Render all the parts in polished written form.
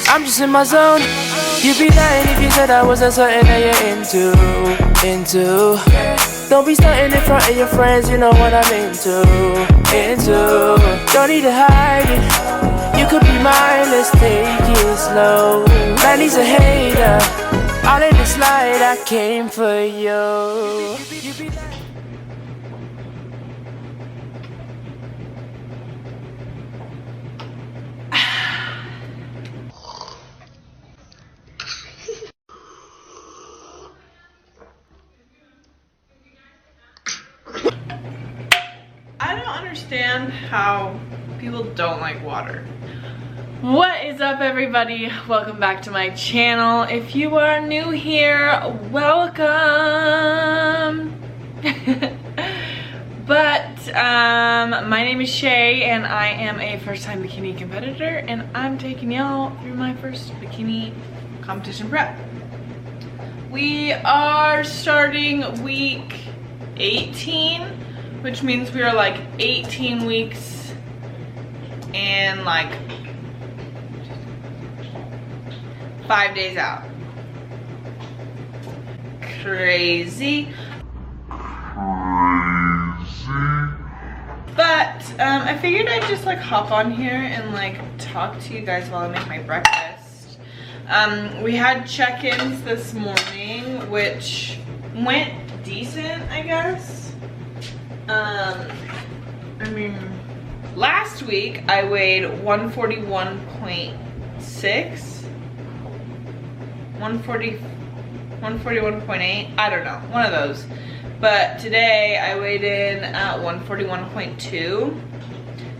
I'm just in my zone. You'd be lying if you said I wasn't something that you're into. Don't be stunting in front of your friends, you know what I'm into. Don't need to hide it. You could be mine, let's take it slow. Manny's a hater. All in this light, I came for you. I don't understand how people don't like water. What is up, everybody? Welcome back to my channel. If you are new here, welcome. But my name is Shay and I am a first-time bikini competitor, and I'm taking y'all through my first bikini competition prep. We are starting week 18, which means we are like 18 weeks and like 5 days out. Crazy. But I figured I'd just like hop on here and like talk to you guys while I make my breakfast. We had check-ins this morning, which went decent, I guess. I mean, last week I weighed 141.6. 141.8, I don't know, one of those. But today I weighed in at 141.2.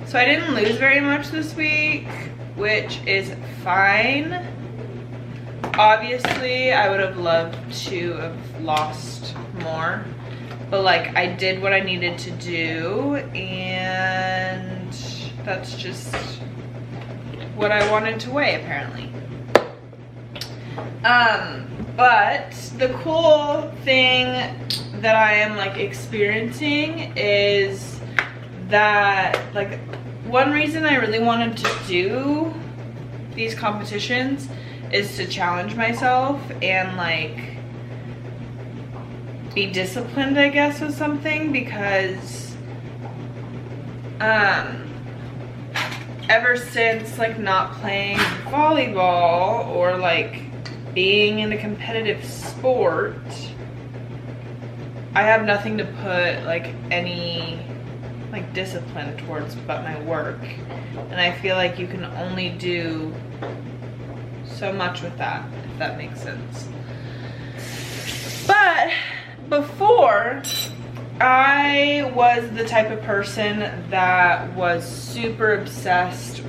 So I didn't lose very much this week, which is fine. Obviously, I would have loved to have lost more, but like I did what I needed to do, and that's just what I wanted to weigh apparently. But the cool thing that I am like experiencing is that like one reason I really wanted to do these competitions is to challenge myself and like be disciplined, I guess, with something, because ever since like not playing volleyball or like being in a competitive sport, I have nothing to put like any like discipline towards but my work, and I feel like you can only do so much with that, if that makes sense. But before, I was the type of person that was super obsessed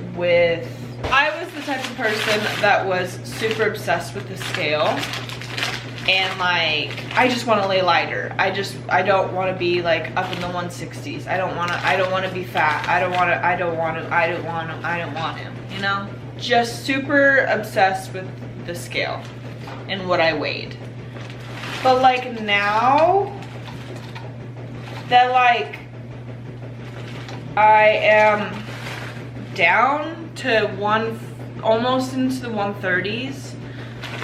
with the scale, and like I just want to lay lighter. I don't want to be like up in the 160s. I don't want to be fat. I don't want to, you know? Just super obsessed with the scale and what I weighed. But like now that like I am down to almost into the 130s,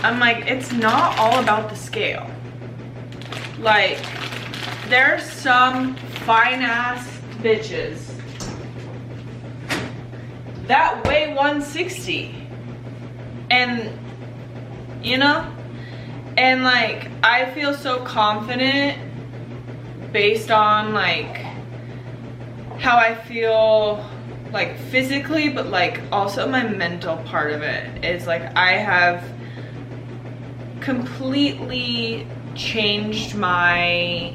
I'm like, it's not all about the scale. Like, there's some fine ass bitches that weigh 160, and you know, and like I feel so confident based on like how I feel like physically, but like also my mental part of it is like I have completely changed my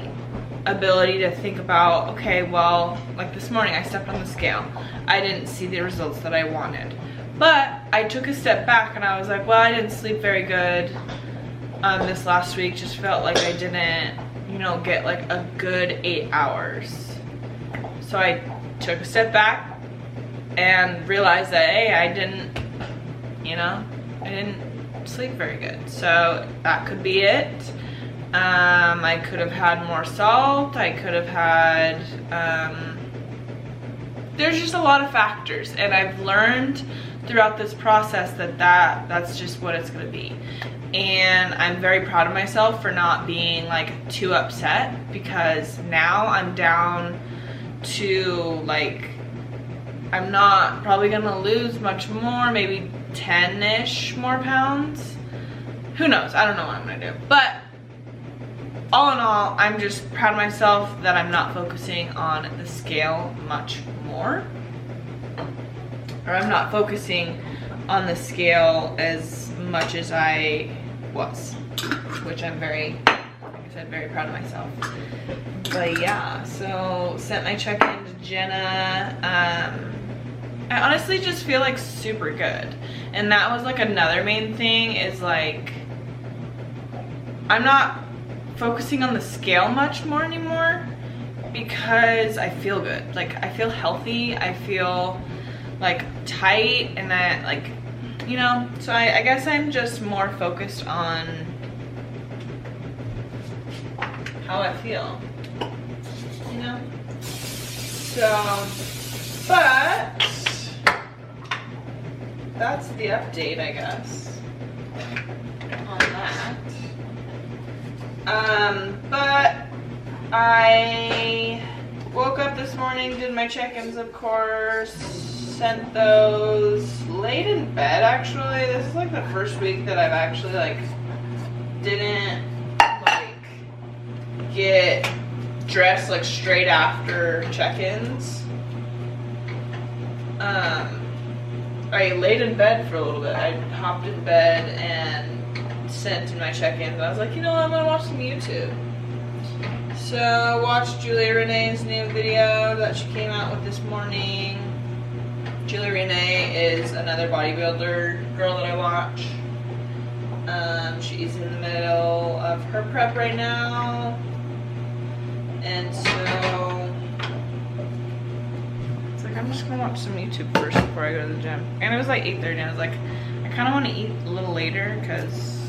ability to think about, okay, well, like this morning I stepped on the scale, I didn't see the results that I wanted, but I took a step back and I was like, well, I didn't sleep very good this last week, just felt like I didn't, you know, get like a good 8 hours. So I took a step back and realized that, hey, I didn't sleep very good. So that could be it. I could have had more salt. I could have had, there's just a lot of factors, and I've learned throughout this process that's just what it's gonna be. And I'm very proud of myself for not being like too upset, because now I'm down to like, I'm not probably gonna lose much more, maybe 10-ish more pounds. Who knows? I don't know what I'm gonna do. But all in all, I'm just proud of myself that I'm not focusing on the scale much more. Or I'm not focusing on the scale as much as I was. Which I'm very, like I said, very proud of myself. But yeah, so sent my check-in to Jenna. I honestly just feel like super good. And that was like another main thing, is like, I'm not focusing on the scale much more anymore, because I feel good. Like, I feel healthy, I feel like tight, and I like, you know, so I guess I'm just more focused on how I feel, you know? So, but that's the update, I guess, on that. But I woke up this morning, did my check-ins, of course, sent those, laid in bed actually. This is like the first week that I've actually like didn't like get dressed like straight after check-ins. I laid in bed for a little bit. I hopped in bed and sent in my check-ins. I was like, you know what, I'm gonna watch some YouTube. So watched Julia Renee's new video that she came out with this morning. Julia Renee is another bodybuilder girl that I watch. She's in the middle of her prep right now. And so it's like, I'm just gonna watch some YouTube first before I go to the gym. And it was like 8:30 and I was like, I kinda wanna eat a little later, because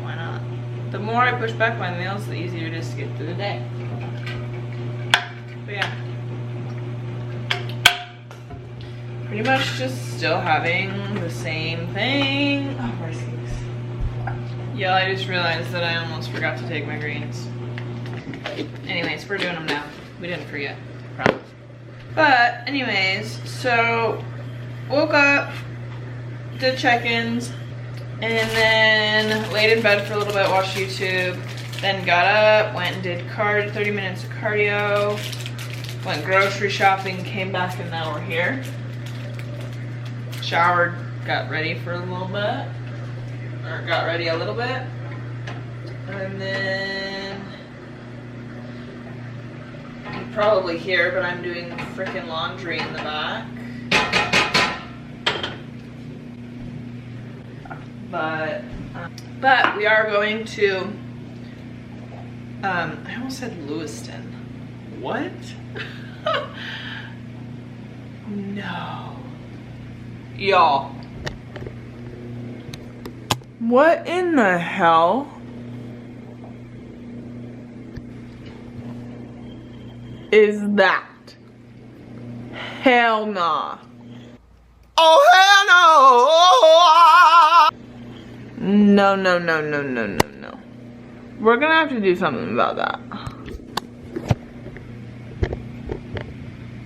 why not? The more I push back my meals, the easier it is to get through the day. But yeah. Pretty much just still having the same thing. Oh, my sneaks. Yeah, I just realized that I almost forgot to take my greens. Anyways, we're doing them now. We didn't forget, I promise. But anyways, so woke up, did check-ins, and then laid in bed for a little bit, watched YouTube, then got up, went and did 30 minutes of cardio, went grocery shopping, came back, and now we're here. Showered, got ready for a little bit, or got ready a little bit, and then you can probably hear, but I'm doing freaking laundry in the back. But we are going to, I almost said Lewiston. What? No. Y'all. What in the hell is that? Hell nah. Oh hell no! No, no, no, no, no, no, no. We're gonna have to do something about that.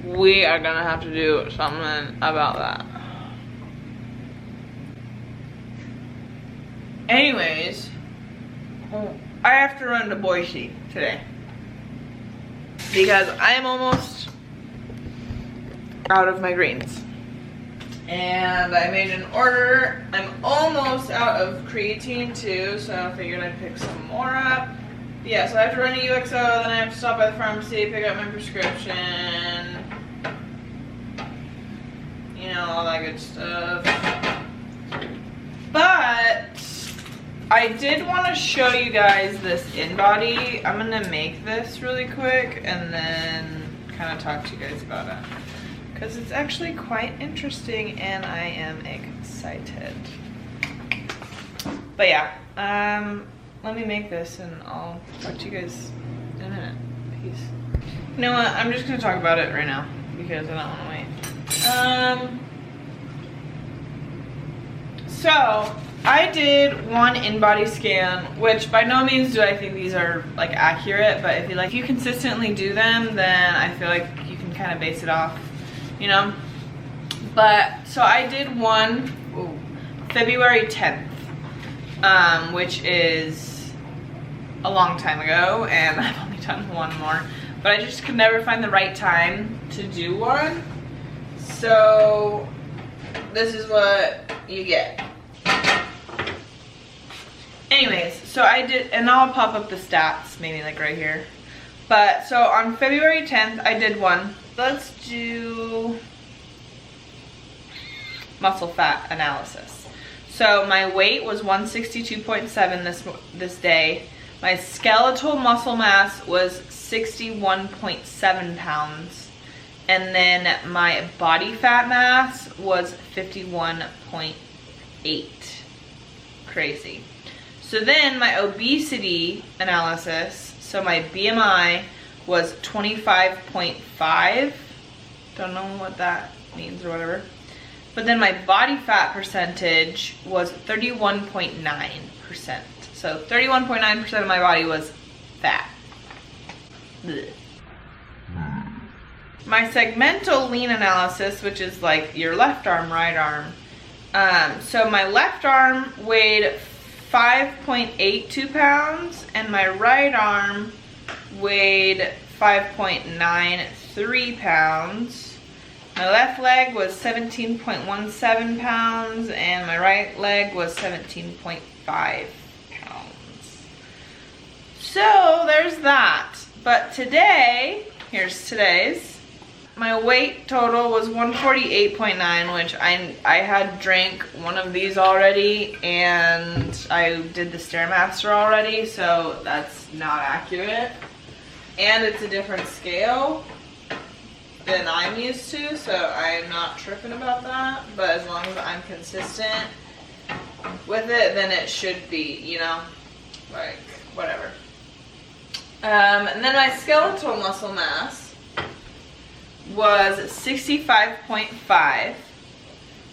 We are gonna have to do something about that. Anyways, I have to run to Boise today because I am almost out of my greens. And I made an order. I'm almost out of creatine too, so I figured I'd pick some more up. Yeah, so I have to run a UXO, then I have to stop by the pharmacy, pick up my prescription. You know, all that good stuff. But I did want to show you guys this InBody. I'm gonna make this really quick and then kind of talk to you guys about it, because it's actually quite interesting and I am excited. But yeah, let me make this and I'll talk to you guys in a minute. Peace. You know what? I'm just gonna talk about it right now because I don't want to wait. So I did one InBody scan, which by no means do I think these are like accurate, but if you consistently do them, then I feel like you can kind of base it off, you know. But so I did one February 10th, which is a long time ago, and I've only done one more, but I just could never find the right time to do one. So this is what you get. Anyways, so I did, and I'll pop up the stats maybe like right here. But so on February 10th, I did one. Let's do muscle fat analysis. So my weight was 162.7 this day. My skeletal muscle mass was 61.7 pounds. And then my body fat mass was 51.8. Crazy. So then my obesity analysis, so my BMI was 25.5. Don't know what that means or whatever. But then my body fat percentage was 31.9%. So 31.9% of my body was fat. Blech. My segmental lean analysis, which is like your left arm, right arm. So my left arm weighed 5.82 pounds and my right arm weighed 5.93 pounds. My left leg was 17.17 pounds and my right leg was 17.5 pounds. So there's that. But today, here's today's. My weight total was 148.9, which I had drank one of these already, and I did the Stairmaster already, so that's not accurate. And it's a different scale than I'm used to, so I'm not tripping about that. But as long as I'm consistent with it, then it should be, you know, like, whatever. And then my skeletal muscle mass was 65.5.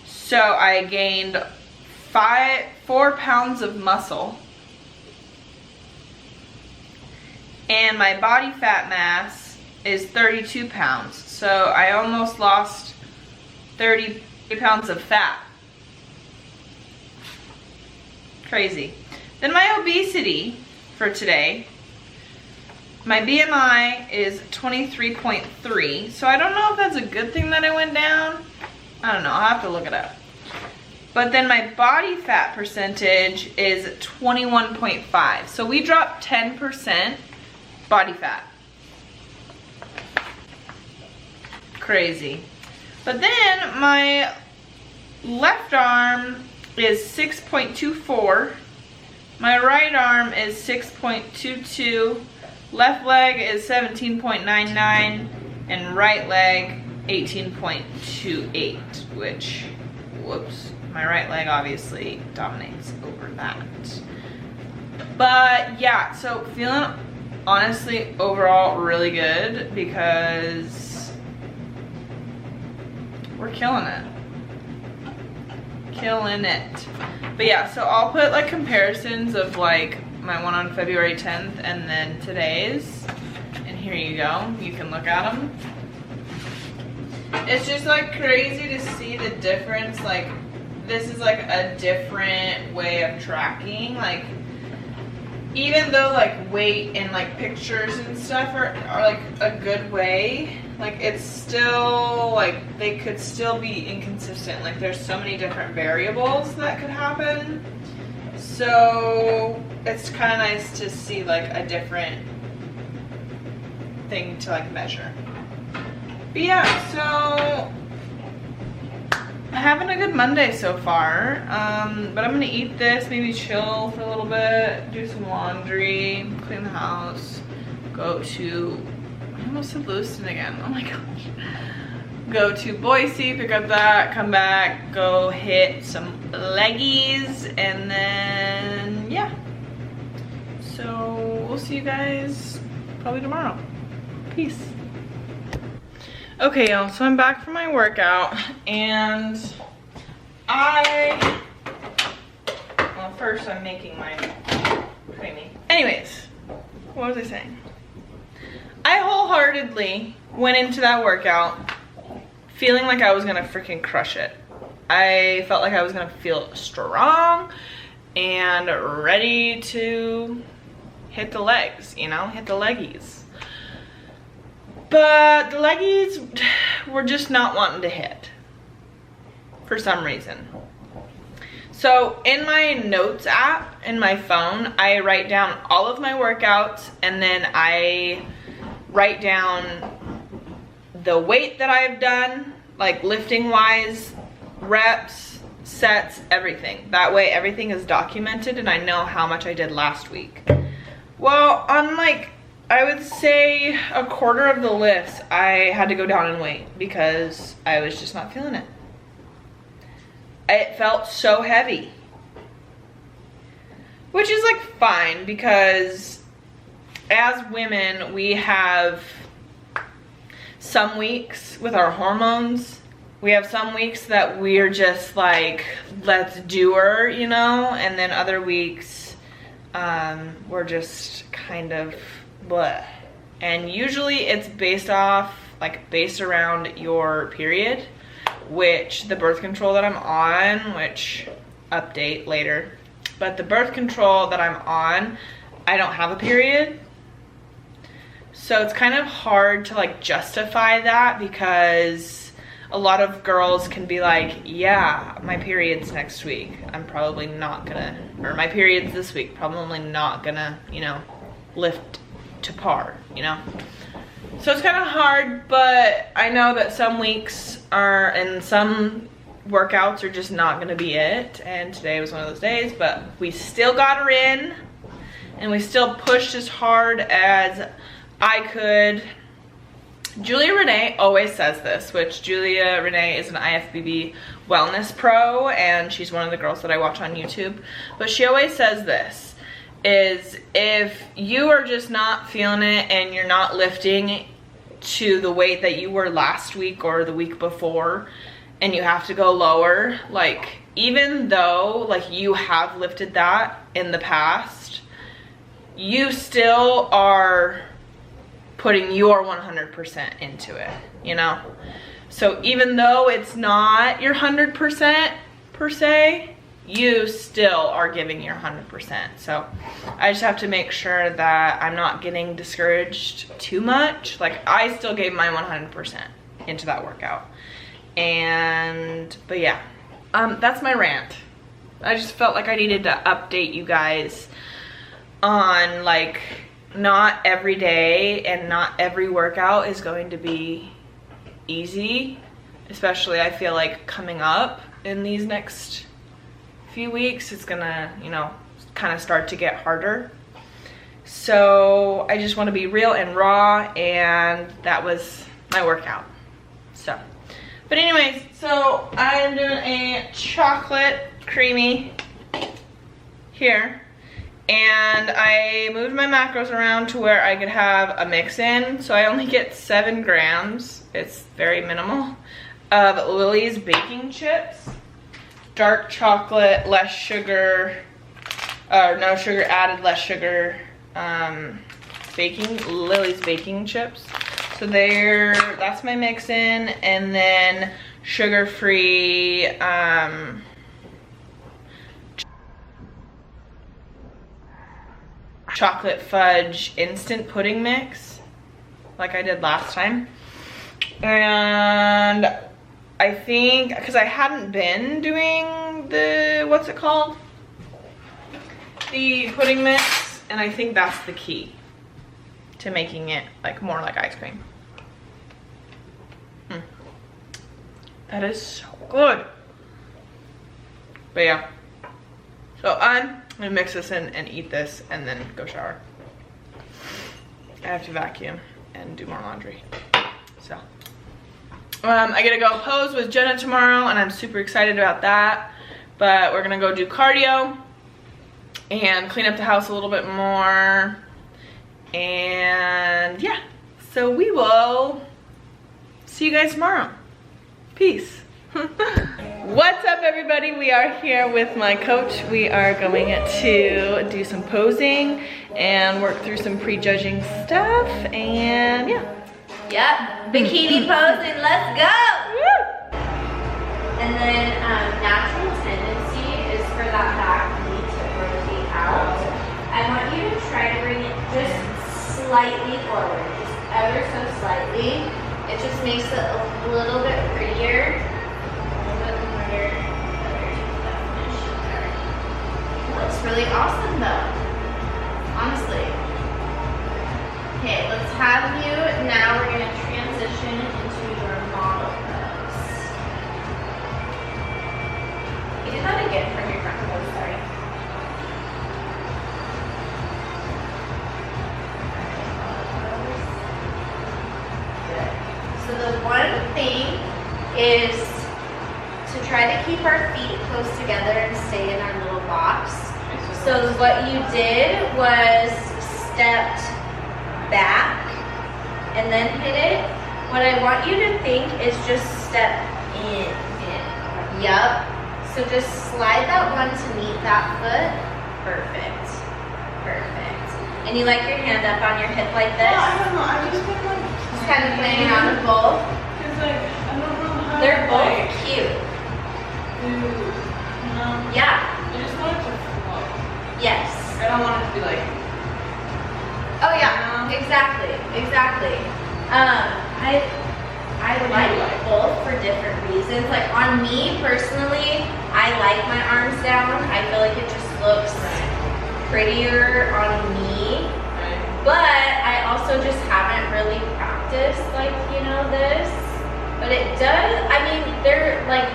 So I gained 4 pounds of muscle. And my body fat mass is 32 pounds. So I almost lost 30 pounds of fat. Crazy. Then my obesity for today. My BMI is 23.3, so I don't know if that's a good thing that I went down. I don't know, I'll have to look it up. But then my body fat percentage is 21.5, so we dropped 10% body fat. Crazy. But then my left arm is 6.24, my right arm is 6.22, left leg is 17.99 and right leg 18.28, which, whoops, my right leg obviously dominates over that. But yeah, so feeling honestly overall really good because we're killing it. Killing it. But yeah, so I'll put like comparisons of like my one on February 10th and then today's, and here you go, you can look at them. It's just like crazy to see the difference. Like this is like a different way of tracking, like even though like weight and like pictures and stuff are like a good way, like it's still like they could still be inconsistent. Like there's so many different variables that could happen. So it's kind of nice to see like a different thing to like measure. But yeah, so I'm having a good Monday so far. But I'm gonna eat this, maybe chill for a little bit, do some laundry, clean the house, go to, I almost said Lewiston again, oh my gosh. Go to Boise, pick up that, come back, go hit some leggies, and then yeah. So we'll see you guys probably tomorrow. Peace. Okay, y'all, so I'm back from my workout, and I first I'm making my creamy. Anyways, what was I saying? I wholeheartedly went into that workout feeling like I was gonna freaking crush it. I felt like I was gonna feel strong and ready to hit the legs, you know, hit the leggies. But the leggies were just not wanting to hit for some reason. So in my notes app in my phone, I write down all of my workouts, and then I write down the weight that I've done, like lifting wise, reps, sets, everything. That way everything is documented and I know how much I did last week. Well, on like, I would say a quarter of the lifts, I had to go down in weight because I was just not feeling it. It felt so heavy, which is like fine because as women, we have some weeks with our hormones. We have some weeks that we're just like, let's do her, you know, and then other weeks we're just kind of bleh. And usually it's based around your period, which the birth control that I'm on, which update later, but the birth control that I'm on, I don't have a period. So it's kind of hard to like justify that because a lot of girls can be like, yeah, my period's next week. I'm probably not gonna, or my period's this week, probably not gonna, you know, lift to par, you know? So it's kind of hard, but I know that some weeks are, and some workouts are just not gonna be it. And today was one of those days, but we still got her in and we still pushed as hard as I could. Julia Renee always says this, which Julia Renee is an IFBB wellness pro, and she's one of the girls that I watch on YouTube. But she always says this, is if you are just not feeling it and you're not lifting to the weight that you were last week or the week before, and you have to go lower, like even though like you have lifted that in the past, you still are putting your 100% into it, you know? So even though it's not your 100% per se, you still are giving your 100%. So I just have to make sure that I'm not getting discouraged too much. Like I still gave my 100% into that workout. But yeah, that's my rant. I just felt like I needed to update you guys on like, not every day and not every workout is going to be easy, especially I feel like coming up in these next few weeks, it's gonna, you know, kind of start to get harder. So I just want to be real and raw, and that was my workout. So, but anyways, so I'm doing a chocolate creamy here. And I moved my macros around to where I could have a mix in. So I only get 7 grams, it's very minimal, of Lily's baking chips. Dark chocolate, less sugar, no sugar added, less sugar, Lily's baking chips. So that's my mix in. And then sugar-free, chocolate fudge instant pudding mix like I did last time. And I think because I hadn't been doing the, what's it called, the pudding mix, and I think that's the key to making it like more like ice cream. That is so good. But yeah, so I'm gonna mix this in and eat this and then go shower. I have to vacuum and do more laundry. So I gotta go pose with Jenna tomorrow and I'm super excited about that. But we're gonna go do cardio and clean up the house a little bit more. And yeah, so we will see you guys tomorrow. Peace. What's up, everybody? We are here with my coach. We are going to do some posing and work through some prejudging stuff, and yeah. Yep, bikini posing, let's go! Woo! And then natural tendency is for that back knee to rotate out. I want you to try to bring it just slightly forward, just ever so slightly. It just makes it a little bit prettier. Looks really awesome though, honestly. Okay, let's have you, now we're gonna transition into your model pose. You did that again from your front pose, sorry. Good. So the one thing is to try to keep our feet close together and stay in our little box. So what you did was stepped back and then hit it. What I want you to think is just step in. Yup. So just slide that one to meet that foot. Perfect. Perfect. And you like your hand up on your hip like this? I don't know. I just been like just kind of playing around with both. Cause like I don't know how. They're both cute. Yeah. I just want it to flow. Yes. I don't want it to be like. Oh yeah. Exactly. Exactly. I like both for different reasons. Like on me personally, I like my arms down. I feel like it just looks prettier on me. But I also just haven't really practiced like, you know, this. But it does, I mean, they're like,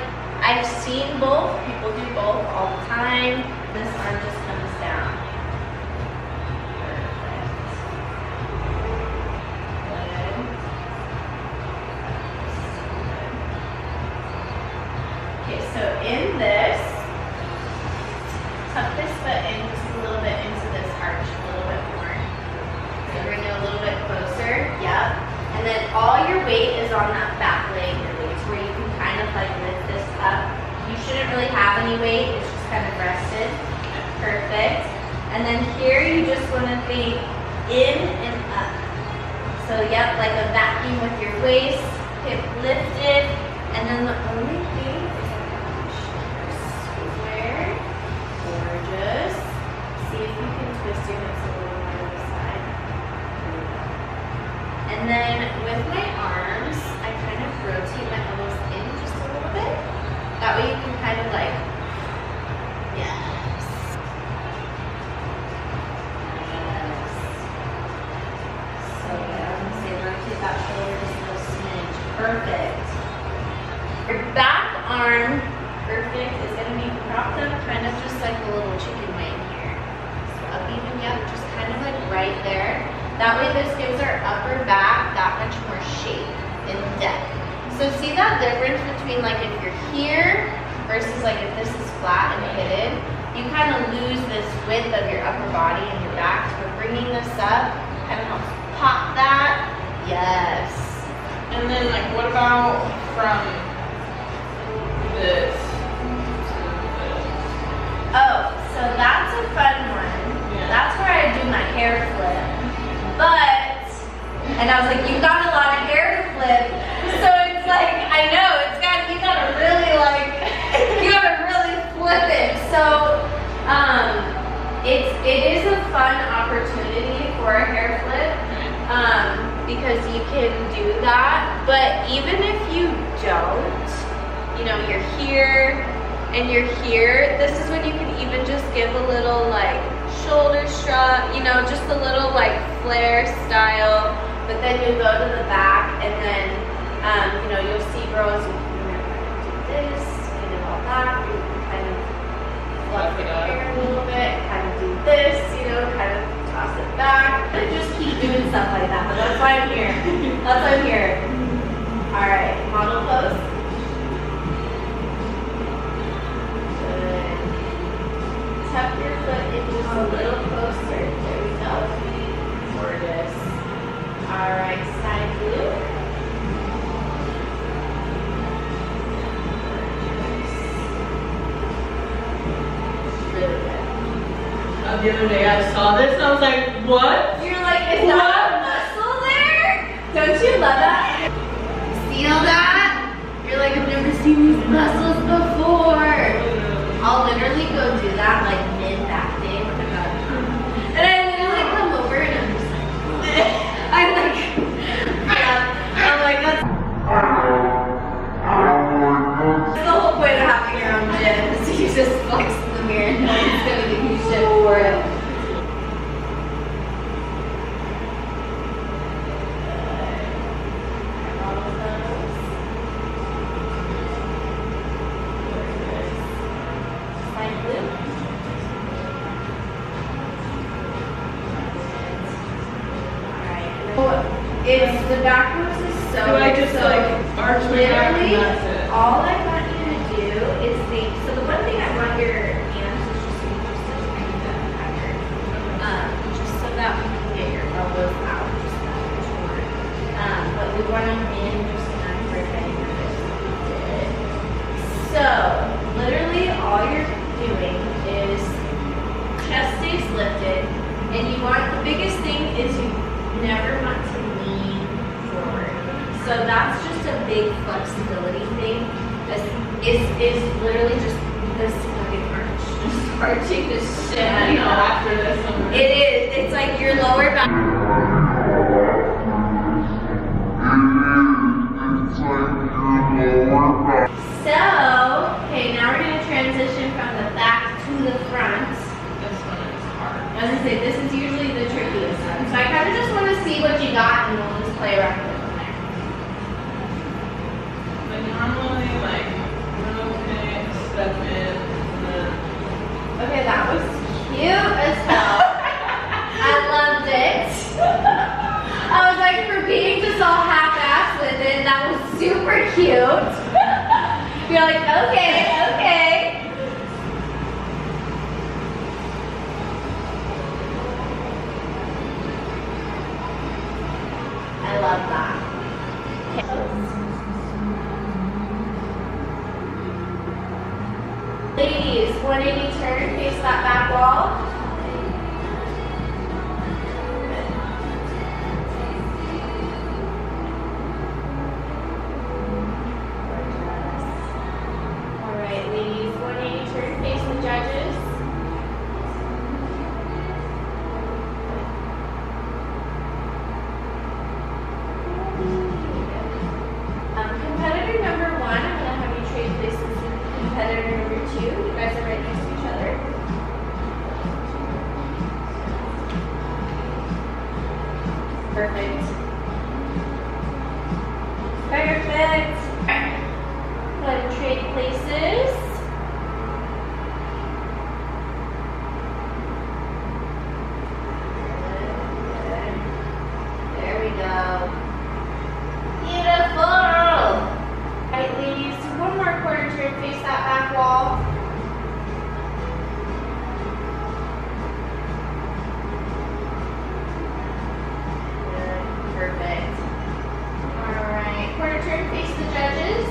I've seen both, people do both all the time. This arm just comes down. Perfect. Good. Okay, so in this, tuck this foot in just a little bit into this arch, a little bit more. So bring it a little bit closer, yep. And then all your weight is on that back leg release where you can kind of like lift this up. You shouldn't really have any weight, it's just kind of rested. Perfect. And then here you just want to think in and up. So yep, like a vacuum with your waist, hip lifted. And then the only thing is square, gorgeous. See if you can twist your hips a little more to the side. And then with my arms, I kind of rotate my elbows in just a little bit. That way you can kind of like, yes. Yes. So good. I was going to say rotate that shoulder just a little smidge. Perfect. Your back arm, perfect, is going to be propped up kind of just like a little chicken wing here. So up even, yep, just kind of like right there. That way this gives our upper back that much more shape and depth. So see that difference between like if you're here versus like if this is flat and hidden, you kind of lose this width of your upper body and your back. So we're bringing this up, kind of helps pop that. Yes. And then like what about from this? Oh, so that's a fun one. Yeah. That's where I do my hair flip. But, and I was like, you've got a lot of hair to flip. So it's like, I know, you gotta really like, you gotta really flip it. So, it is a fun opportunity for a hair flip, because you can do that. But even if you don't, you know, you're here and you're here, this is when you can even just give a little like, shoulder shrug, you know, just a little like flare style, but then you go to the back and then, you know, you'll see girls who can do this, get it all back, you can kind of fluff your hair a little bit, kind of do this, you know, kind of toss it back, and just keep doing stuff like that, but that's why I'm here. That's why I'm here. All right, model pose. Tuck your foot in just a little closer. There we go. Gorgeous. All right, side loop. Gorgeous. what? You're like, is that a muscle there? Don't you love that? Feel that? You're like, I've never seen these muscles before. I'll literally go do that like mid-back day when I'm out of town. And I literally come over and I'm just like, I'm like, that's the whole point of having your own gym is you just flex in the mirror and no one's gonna give you shit for it. It's the back moves is so. Do I just like arch my back and that's it? All I want you to do is think. So the one thing I want your hands is just to be just a tiny bit higher, just so that we can get your elbows out, just that short. But we want them in just enough for getting your hips lifted. So literally all you're doing is chest stays lifted, and you want the biggest thing is you never want to lean forward. So that's just a big flexibility thing. Is literally just this fucking arch. Just arching the shit out of you. After this one. It is. It's like your lower back. So, okay, now we're going to transition from the back to the front. This one is hard. As I say, this is usually the trickiest one. So I kind of just want to see what you got and we'll just play around with it from there. But normally, like, okay, step in, and then. Okay, that was cute as hell. I loved it. I was like, for being just all half-assed with it, that was super cute. You're like, okay, okay. I love that. Ladies, 180 turn, face that back wall. All right, ladies, 180 turn, face the judges. Competitor number 1, I'm going to have you trade places with competitor number 2. You guys are right next to each other. Perfect. Perfect. Go ahead and trade places. There we go. Beautiful. Alright, ladies, one more quarter turn, face that back wall. Good. Perfect. Alright, quarter turn, face the judges.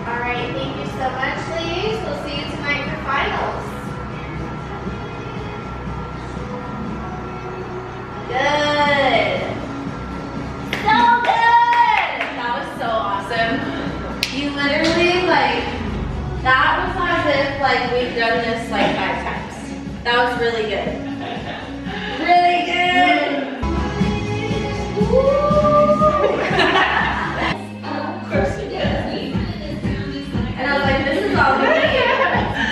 Alright, thank you so much, ladies. We'll see you tonight for finals. Good. So good. That was so awesome. You literally that was as if we've done this 5 times. That was really good. Really good. Woo. Of course we did. And I was like, this is all we need.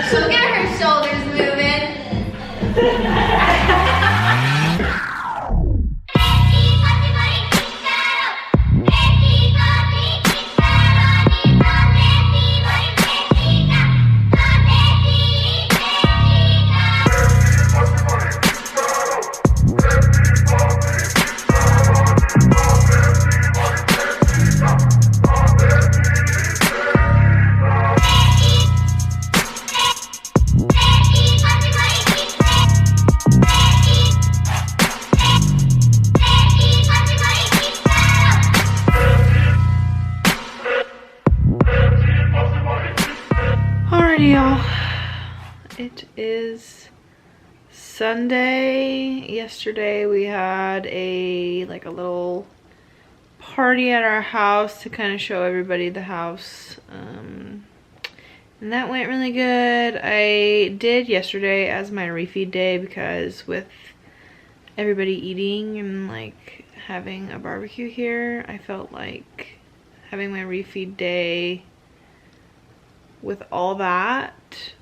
She'll get her shoulders moving. Alrighty, y'all. It is Sunday. Yesterday we had a little party at our house to kind of show everybody the house. And that went really good. I did yesterday as my refeed day because with everybody eating and like having a barbecue here, I felt like having my refeed day with all that,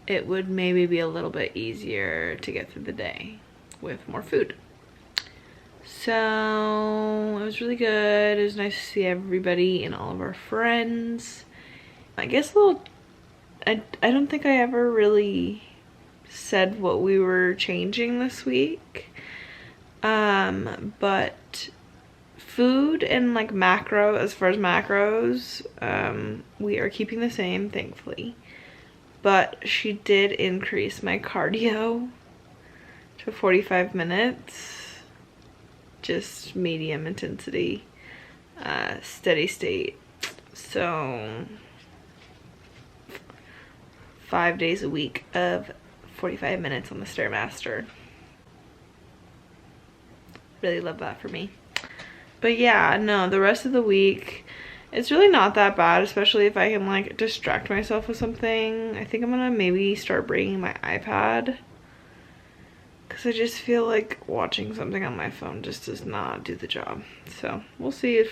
it would maybe be a little bit easier to get through the day with more food. So it was really good. It was nice to see everybody and all of our friends. I guess I don't think I ever really said what we were changing this week. But food and like as far as macros, we are keeping the same, thankfully. But she did increase my cardio to 45 minutes, just medium intensity, steady state. So 5 days a week of 45 minutes on the Stairmaster. Really love that for me. But yeah, no, the rest of the week, it's really not that bad, especially if I can like distract myself with something. I think I'm gonna maybe start bringing my iPad, because I just feel like watching something on my phone just does not do the job. So we'll see if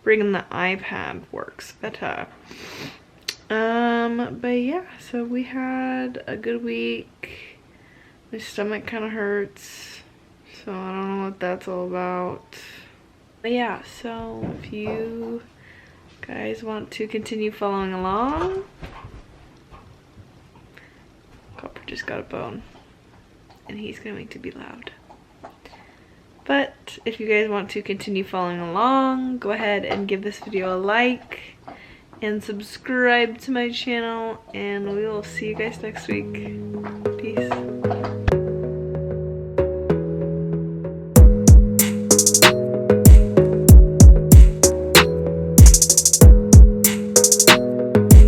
bringing the iPad works better. But yeah, so we had a good week. My stomach kind of hurts, so I don't know what that's all about. But yeah, so if you guys want to continue following along, Copper just got a bone and he's going to be loud. But if you guys want to continue following along, go ahead and give this video a like and subscribe to my channel, and we will see you guys next week.